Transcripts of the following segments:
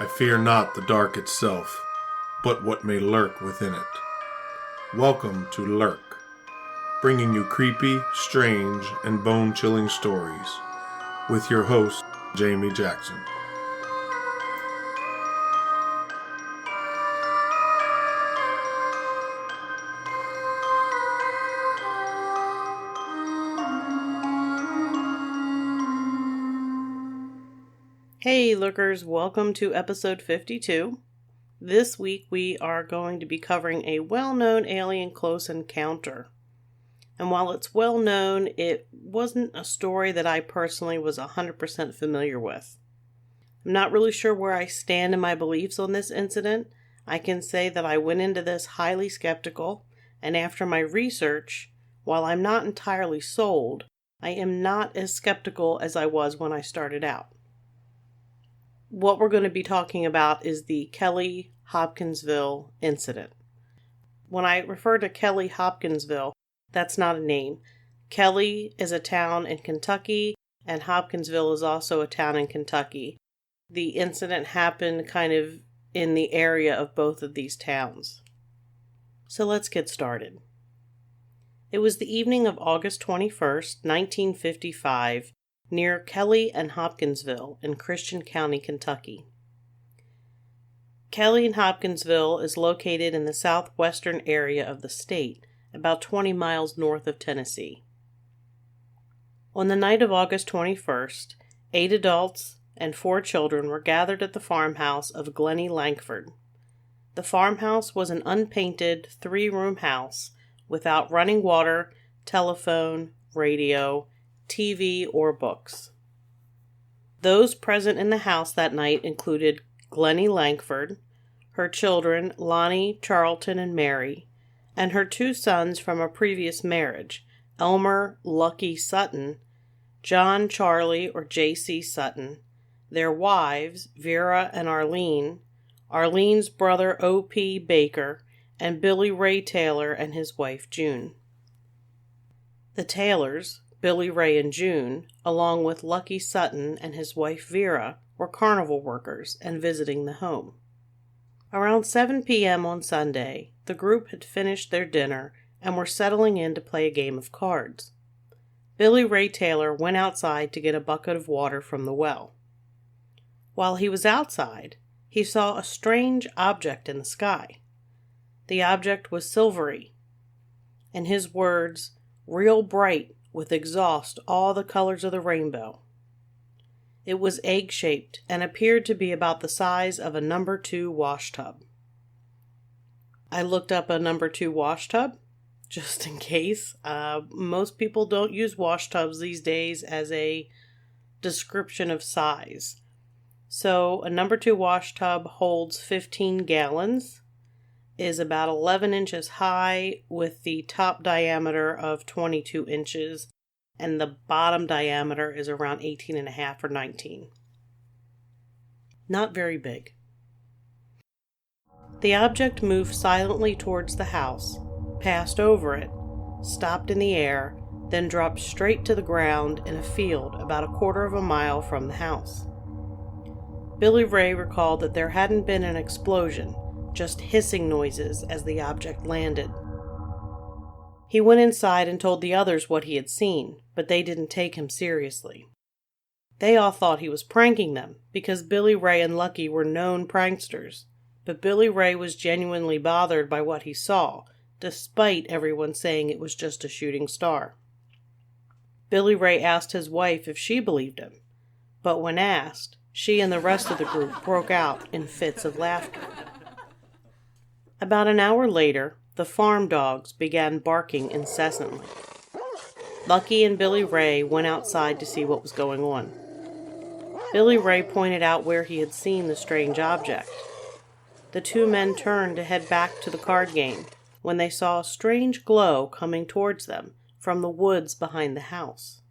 I fear not the dark itself, but what may lurk within it. Welcome to Lurk, bringing you creepy, strange, and bone-chilling stories, with your host, Jamie Jackson. Hey Lookers, welcome to episode 52. This week we are going to be covering a well-known alien close encounter. And while it's well-known, it wasn't a story that I personally was 100% familiar with. I'm not really sure where I stand in my beliefs on this incident. I can say that I went into this highly skeptical, and after my research, while I'm not entirely sold, I am not as skeptical as I was when I started out. What we're going to be talking about is the Kelly-Hopkinsville Incident. When I refer to Kelly-Hopkinsville, that's not a name. Kelly is a town in Kentucky, and Hopkinsville is also a town in Kentucky. The incident happened kind of in the area of both of these towns. So let's get started. It was the evening of August 21st, 1955, near Kelly and Hopkinsville in Christian County, Kentucky. Kelly and Hopkinsville is located in the southwestern area of the state, about 20 miles north of Tennessee. On the night of August 21st, 8 adults and 4 children were gathered at the farmhouse of Glennie Langford. The farmhouse was an unpainted 3-room house without running water, telephone, radio, TV, or books. Those present in the house that night included Glennie Langford, her children Lonnie, Charlton, and Mary, and her 2 sons from a previous marriage, Elmer Lucky Sutton, John Charlie or J.C. Sutton, their wives Vera and Arlene, Arlene's brother O.P. Baker, and Billy Ray Taylor and his wife June. The Taylors, Billy Ray and June, along with Lucky Sutton and his wife Vera, were carnival workers and visiting the home. Around 7 p.m. on Sunday, the group had finished their dinner and were settling in to play a game of cards. Billy Ray Taylor went outside to get a bucket of water from the well. While he was outside, he saw a strange object in the sky. The object was silvery. In his words, real bright, with exhaust all the colors of the rainbow. It was egg-shaped and appeared to be about the size of a number 2 washtub. I looked up a number 2 washtub, just in case. Most people don't use washtubs these days as a description of size. So a number 2 washtub holds 15 gallons, is about 11 inches high with the top diameter of 22 inches and the bottom diameter is around 18.5 or 19. Not very big. The object moved silently towards the house, passed over it, stopped in the air, then dropped straight to the ground in a field about a quarter of a mile from the house. Billy Ray recalled that there hadn't been an explosion, just hissing noises as the object landed. He went inside and told the others what he had seen, but they didn't take him seriously. They all thought he was pranking them, because Billy Ray and Lucky were known pranksters, but Billy Ray was genuinely bothered by what he saw, despite everyone saying it was just a shooting star. Billy Ray asked his wife if she believed him, but when asked, she and the rest of the group broke out in fits of laughter. About an hour later, the farm dogs began barking incessantly. Lucky and Billy Ray went outside to see what was going on. Billy Ray pointed out where he had seen the strange object. The 2 men turned to head back to the card game when they saw a strange glow coming towards them from the woods behind the house.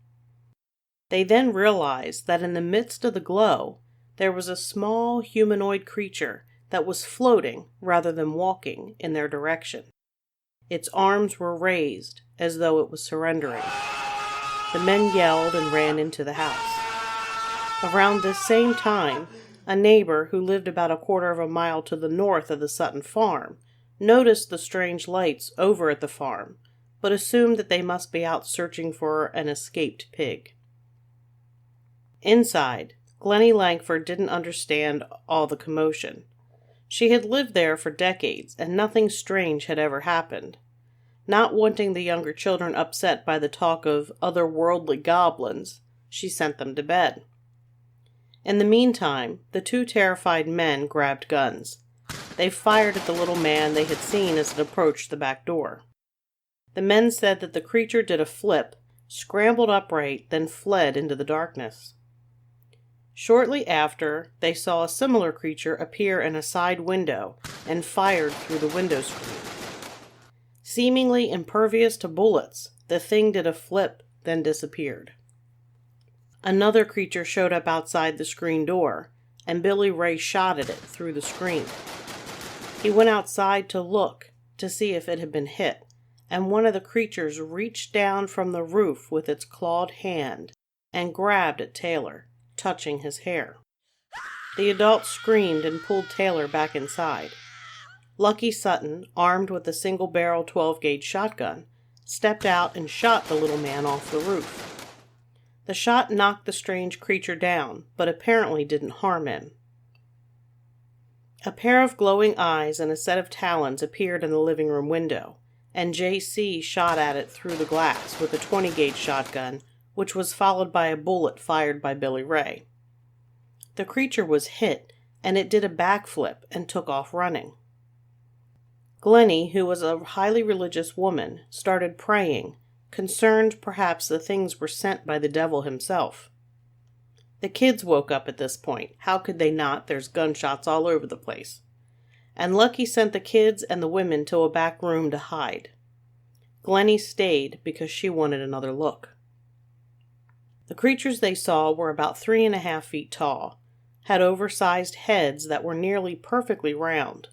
They then realized that in the midst of the glow, there was a small humanoid creature that was floating rather than walking in their direction. Its arms were raised as though it was surrendering. The men yelled and ran into the house. Around this same time, a neighbor who lived about a quarter of a mile to the north of the Sutton farm, noticed the strange lights over at the farm, but assumed that they must be out searching for an escaped pig. Inside, Glennie Langford didn't understand all the commotion. She had lived there for decades, and nothing strange had ever happened. Not wanting the younger children upset by the talk of otherworldly goblins, she sent them to bed. In the meantime, the two terrified men grabbed guns. They fired at the little man they had seen as it approached the back door. The men said that the creature did a flip, scrambled upright, then fled into the darkness. Shortly after, they saw a similar creature appear in a side window and fired through the window screen. Seemingly impervious to bullets, the thing did a flip, then disappeared. Another creature showed up outside the screen door, and Billy Ray shot at it through the screen. He went outside to look to see if it had been hit, and one of the creatures reached down from the roof with its clawed hand and grabbed at Taylor, touching his hair. The adult screamed and pulled Taylor back inside. Lucky Sutton, armed with a single-barrel 12-gauge shotgun, stepped out and shot the little man off the roof. The shot knocked the strange creature down, but apparently didn't harm him. A pair of glowing eyes and a set of talons appeared in the living room window, and J.C. shot at it through the glass with a 20-gauge shotgun, which was followed by a bullet fired by Billy Ray. The creature was hit, and it did a backflip and took off running. Glennie, who was a highly religious woman, started praying, concerned perhaps the things were sent by the devil himself. The kids woke up at this point. How could they not? There's gunshots all over the place. And Lucky sent the kids and the women to a back room to hide. Glennie stayed because she wanted another look. The creatures they saw were about 3.5 feet tall, had oversized heads that were nearly perfectly round.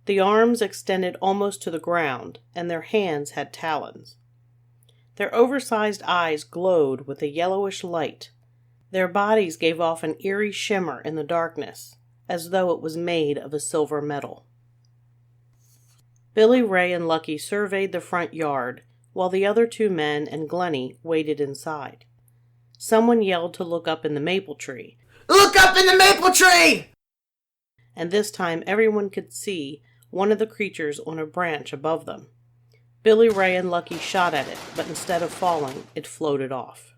The arms extended almost to the ground, and their hands had talons. Their oversized eyes glowed with a yellowish light. Their bodies gave off an eerie shimmer in the darkness, as though it was made of a silver metal. Billy Ray and Lucky surveyed the front yard, while the other two men and Glennie waited inside. Someone yelled to look up in the maple tree. "Look up in the maple tree!" And this time everyone could see one of the creatures on a branch above them. Billy Ray and Lucky shot at it, but instead of falling, it floated off.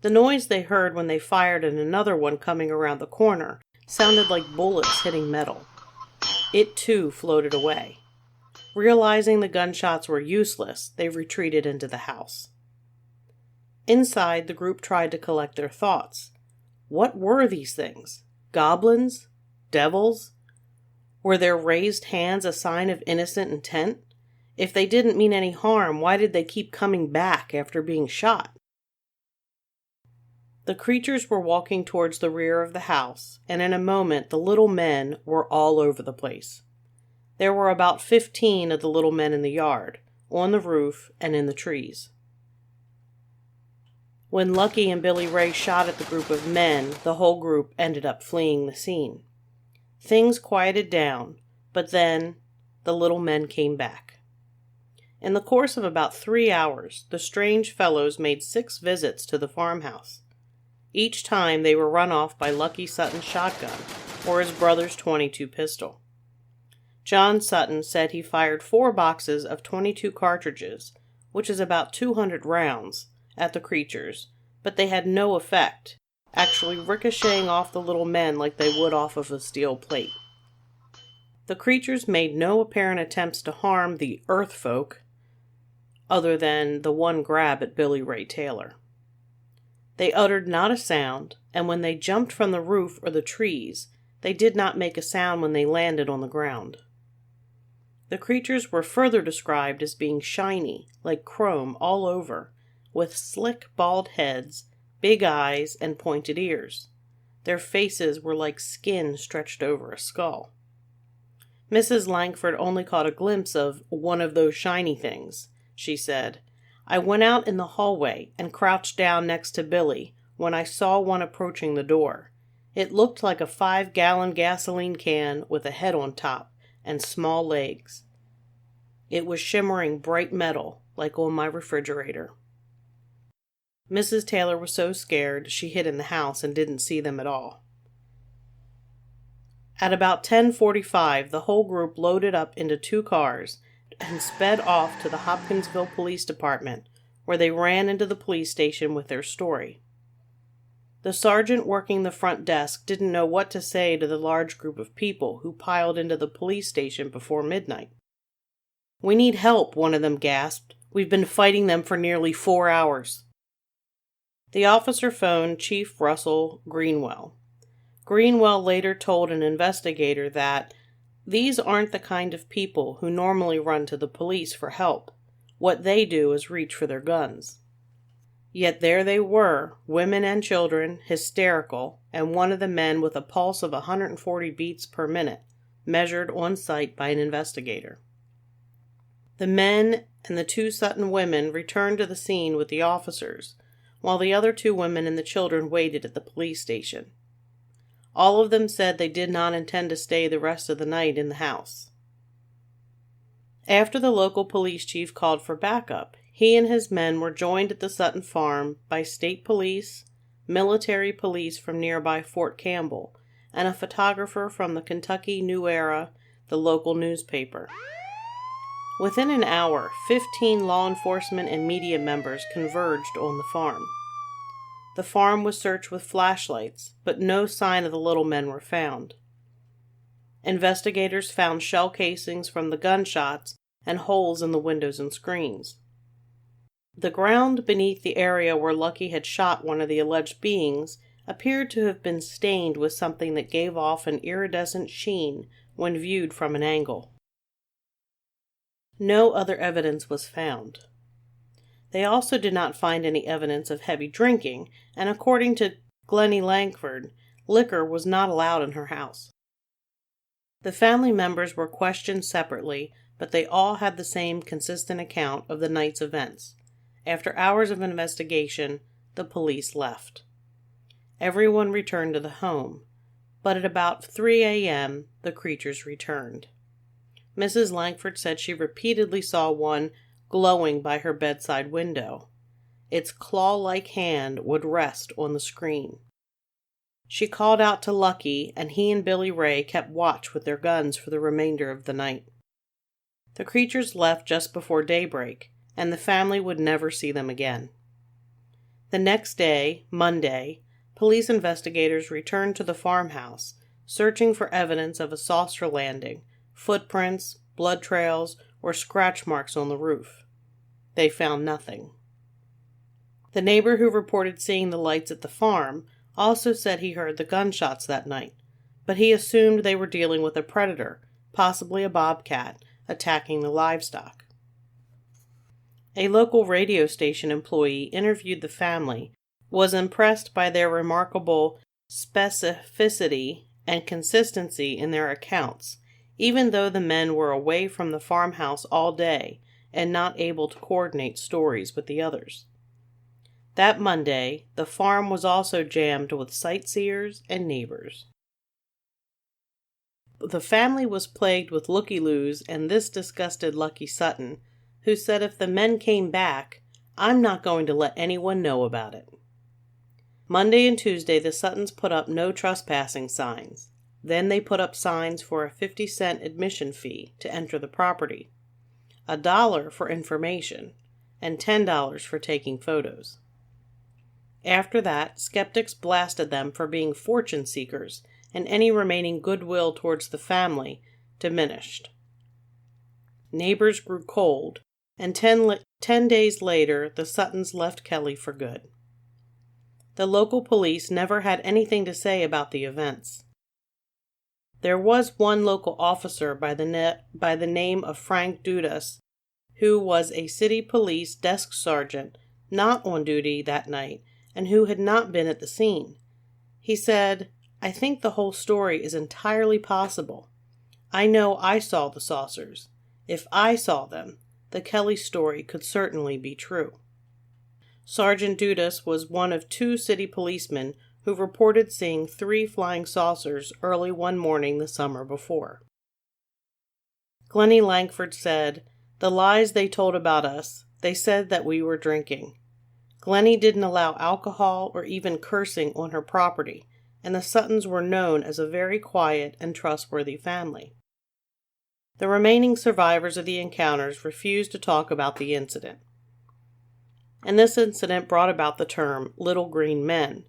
The noise they heard when they fired at another one coming around the corner sounded like bullets hitting metal. It too floated away. Realizing the gunshots were useless, they retreated into the house. Inside, the group tried to collect their thoughts. What were these things? Goblins? Devils? Were their raised hands a sign of innocent intent? If they didn't mean any harm, why did they keep coming back after being shot? The creatures were walking towards the rear of the house, and in a moment the little men were all over the place. There were about 15 of the little men in the yard, on the roof, and in the trees. When Lucky and Billy Ray shot at the group of men, the whole group ended up fleeing the scene. Things quieted down, but then the little men came back. In the course of about 3 hours, the strange fellows made 6 visits to the farmhouse. Each time they were run off by Lucky Sutton's shotgun or his brother's .22 pistol. John Sutton said he fired 4 boxes of .22 cartridges, which is about 200 rounds, at the creatures, but they had no effect, actually ricocheting off the little men like they would off of a steel plate. The creatures made no apparent attempts to harm the earth folk, other than the one grab at Billy Ray Taylor. They uttered not a sound, and when they jumped from the roof or the trees, they did not make a sound when they landed on the ground. The creatures were further described as being shiny, like chrome all over, with slick bald heads, big eyes, and pointed ears. Their faces were like skin stretched over a skull. Mrs. Langford only caught a glimpse of one of those shiny things. She said, "I went out in the hallway and crouched down next to Billy when I saw one approaching the door. It looked like a 5-gallon gasoline can with a head on top and small legs. It was shimmering bright metal, like on my refrigerator. Mrs. Taylor was so scared she hid in the house and didn't see them at all. At about 10:45, the whole group loaded up into 2 cars and sped off to the Hopkinsville Police Department, where they ran into the police station with their story. The sergeant working the front desk didn't know what to say to the large group of people who piled into the police station before midnight. "We need help," one of them gasped. "We've been fighting them for nearly 4 hours." The officer phoned Chief Russell Greenwell. Greenwell later told an investigator that these aren't the kind of people who normally run to the police for help. What they do is reach for their guns. Yet there they were, women and children, hysterical, and one of the men with a pulse of 140 beats per minute, measured on sight by an investigator. The men and the 2 Sutton women returned to the scene with the officers, while the other 2 women and the children waited at the police station. All of them said they did not intend to stay the rest of the night in the house. After the local police chief called for backup, he and his men were joined at the Sutton farm by state police, military police from nearby Fort Campbell, and a photographer from the Kentucky New Era, the local newspaper. Within an hour, 15 law enforcement and media members converged on the farm. The farm was searched with flashlights, but no sign of the little men were found. Investigators found shell casings from the gunshots and holes in the windows and screens. The ground beneath the area where Lucky had shot one of the alleged beings appeared to have been stained with something that gave off an iridescent sheen when viewed from an angle. No other evidence was found. They also did not find any evidence of heavy drinking, and according to Glennie Langford, liquor was not allowed in her house. The family members were questioned separately, but they all had the same consistent account of the night's events. After hours of investigation, the police left. Everyone returned to the home, but at about 3 a.m., the creatures returned. Mrs. Langford said she repeatedly saw one glowing by her bedside window. Its claw-like hand would rest on the screen. She called out to Lucky, and he and Billy Ray kept watch with their guns for the remainder of the night. The creatures left just before daybreak, and the family would never see them again. The next day, Monday, police investigators returned to the farmhouse, searching for evidence of a saucer landing, footprints, blood trails, or scratch marks on the roof. They found nothing. The neighbor who reported seeing the lights at the farm also said he heard the gunshots that night, but he assumed they were dealing with a predator, possibly a bobcat, attacking the livestock. A local radio station employee interviewed the family, was impressed by their remarkable specificity and consistency in their accounts, even though the men were away from the farmhouse all day and not able to coordinate stories with the others. That Monday, the farm was also jammed with sightseers and neighbors. The family was plagued with looky-loos, and this disgusted Lucky Sutton, who said if the men came back, "I'm not going to let anyone know about it." Monday and Tuesday, the Suttons put up no trespassing signs. Then they put up signs for a 50-cent admission fee to enter the property, $1 for information, and $10 for taking photos. After that, skeptics blasted them for being fortune seekers, and any remaining goodwill towards the family diminished. Neighbors grew cold, and 10 days later, the Suttons left Kelly for good. The local police never had anything to say about the events. There was one local officer by the name of Frank Dudas, who was a city police desk sergeant not on duty that night and who had not been at the scene. He said, "I think the whole story is entirely possible. I know I saw the saucers. If I saw them, the Kelly story could certainly be true." Sergeant Dudas was one of 2 city policemen who reported seeing 3 flying saucers early one morning the summer before. Glennie Langford said, "The lies they told about us, they said that we were drinking. Glennie didn't allow alcohol or even cursing on her property, and the Suttons were known as a very quiet and trustworthy family." The remaining survivors of the encounters refused to talk about the incident. And this incident brought about the term little green men.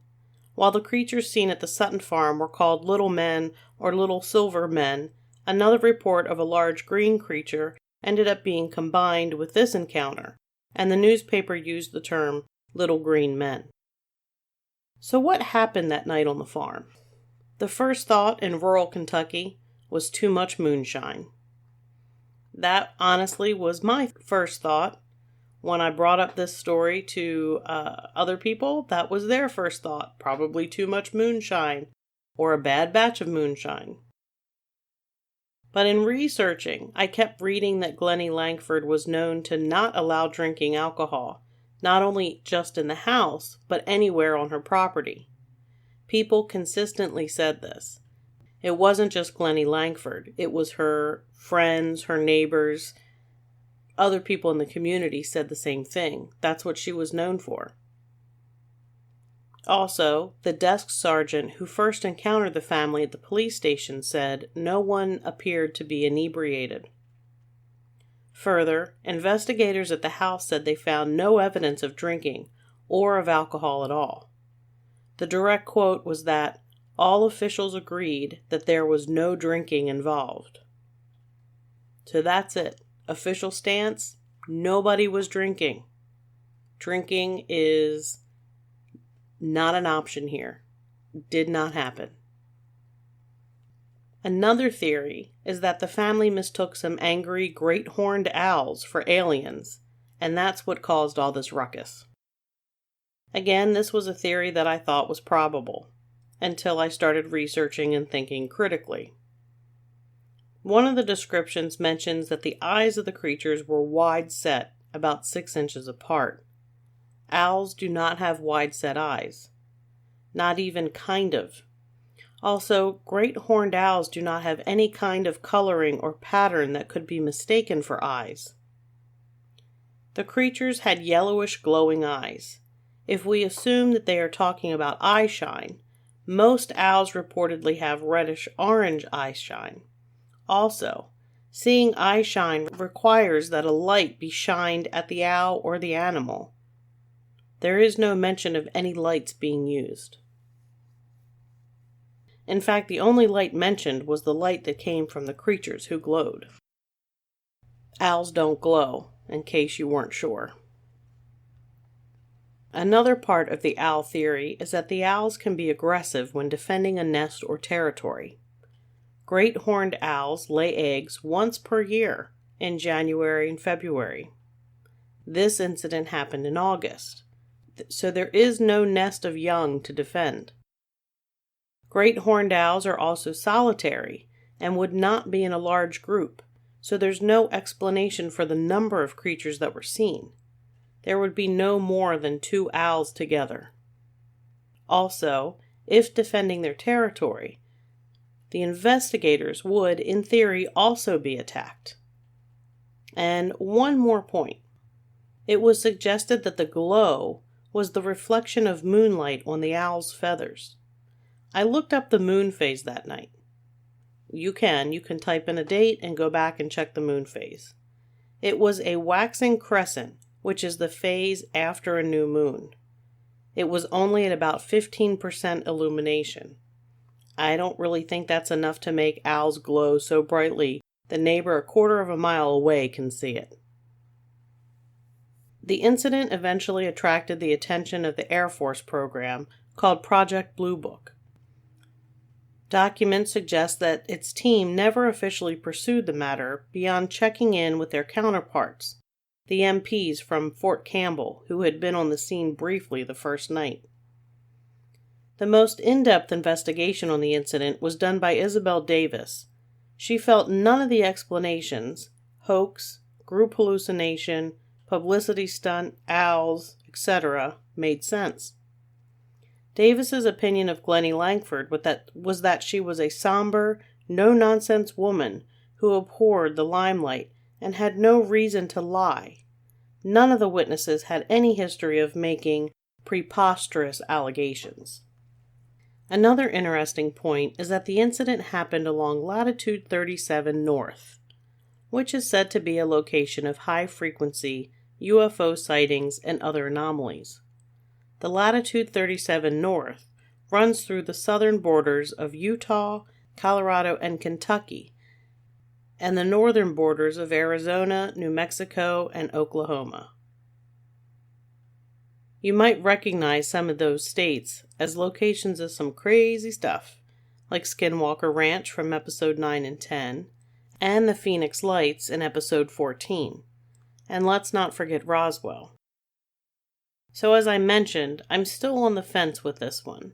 While the creatures seen at the Sutton farm were called little men or little silver men, another report of a large green creature ended up being combined with this encounter, and the newspaper used the term little green men. So what happened that night on the farm? The first thought in rural Kentucky was too much moonshine. That honestly was my first thought. When I brought up this story to other people, that was their first thought. Probably too much moonshine, or a bad batch of moonshine. But in researching, I kept reading that Glennie Langford was known to not allow drinking alcohol, not only just in the house, but anywhere on her property. People consistently said this. It wasn't just Glennie Langford. It was her friends, her neighbors. Other people in the community said the same thing. That's what she was known for. Also, the desk sergeant who first encountered the family at the police station said no one appeared to be inebriated. Further, investigators at the house said they found no evidence of drinking or of alcohol at all. The direct quote was that all officials agreed that there was no drinking involved. So that's it. Official stance, nobody was drinking. Drinking is not an option here. Did not happen. Another theory is that the family mistook some angry great horned owls for aliens, and that's what caused all this ruckus. Again, this was a theory that I thought was probable, until I started researching and thinking critically. One of the descriptions mentions that the eyes of the creatures were wide set, about 6 inches apart. Owls do not have wide set eyes. Not even kind of. Also, great horned owls do not have any kind of coloring or pattern that could be mistaken for eyes. The creatures had yellowish glowing eyes. If we assume that they are talking about eye shine, most owls reportedly have reddish-orange eye shine. Also, seeing eye shine requires that a light be shined at the owl or the animal. There is no mention of any lights being used. In fact, the only light mentioned was the light that came from the creatures who glowed. Owls don't glow, in case you weren't sure. Another part of the owl theory is that the owls can be aggressive when defending a nest or territory. Great horned owls lay eggs once per year, in January and February. This incident happened in August, so there is no nest of young to defend. Great horned owls are also solitary and would not be in a large group, so there's no explanation for the number of creatures that were seen. There would be no more than 2 owls together. Also, if defending their territory, the investigators would, in theory, also be attacked. And one more point. It was suggested that the glow was the reflection of moonlight on the owl's feathers. I looked up the moon phase that night. You can type in a date and go back and check the moon phase. It was a waxing crescent, which is the phase after a new moon. It was only at about 15% illumination. I don't really think that's enough to make owls glow so brightly the neighbor a quarter of a mile away can see it. The incident eventually attracted the attention of the Air Force program called Project Blue Book. Documents suggest that its team never officially pursued the matter beyond checking in with their counterparts, the MPs from Fort Campbell, who had been on the scene briefly the first night. The most in-depth investigation on the incident was done by Isabel Davis. She felt none of the explanations, hoax, group hallucination, publicity stunt, owls, etc., made sense. Davis's opinion of Glennie Langford was that she was a somber, no-nonsense woman who abhorred the limelight and had no reason to lie. None of the witnesses had any history of making preposterous allegations. Another interesting point is that the incident happened along latitude 37 north, which is said to be a location of high-frequency UFO sightings and other anomalies. The latitude 37 north runs through the southern borders of Utah, Colorado, and Kentucky, and the northern borders of Arizona, New Mexico, and Oklahoma. You might recognize some of those states as locations of some crazy stuff, like Skinwalker Ranch from episode 9 and 10, and the Phoenix Lights in episode 14. And let's not forget Roswell. So as I mentioned, I'm still on the fence with this one.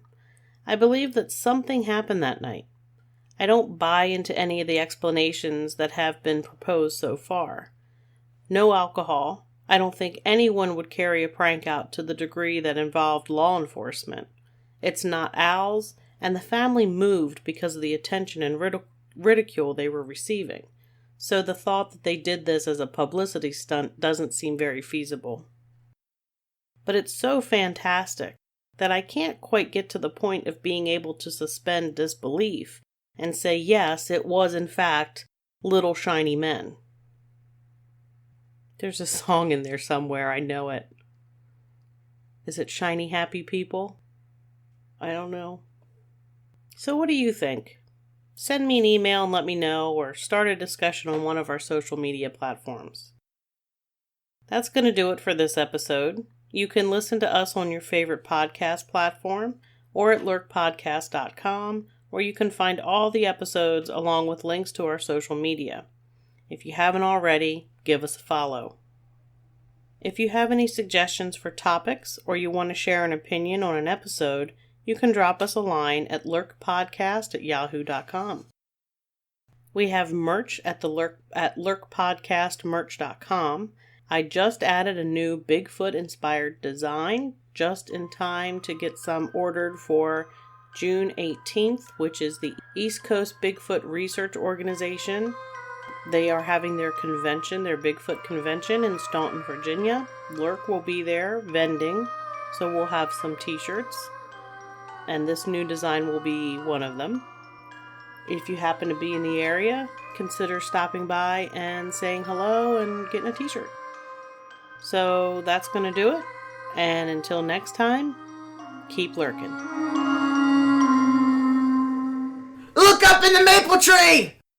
I believe that something happened that night. I don't buy into any of the explanations that have been proposed so far. No alcohol. I don't think anyone would carry a prank out to the degree that involved law enforcement. It's not Al's, and the family moved because of the attention and ridicule they were receiving. So the thought that they did this as a publicity stunt doesn't seem very feasible. But it's so fantastic that I can't quite get to the point of being able to suspend disbelief and say, yes, it was in fact little shiny men. There's a song in there somewhere, I know it. Is it Shiny Happy People? I don't know. So what do you think? Send me an email and let me know, or start a discussion on one of our social media platforms. That's going to do it for this episode. You can listen to us on your favorite podcast platform or at lurkpodcast.com, where you can find all the episodes along with links to our social media. If you haven't already, give us a follow. If you have any suggestions for topics or you want to share an opinion on an episode, you can drop us a line at lurkpodcast@yahoo.com. We have merch at lurkpodcastmerch.com. I just added a new Bigfoot-inspired design just in time to get some ordered for June 18th, which is the East Coast Bigfoot Research Organization. They are having their convention, their Bigfoot convention in Staunton, Virginia. Lurk will be there vending, so we'll have some t-shirts, and this new design will be one of them. If you happen to be in the area, consider stopping by and saying hello and getting a t-shirt. So that's going to do it, and until next time, keep lurking. Look up in the maple tree!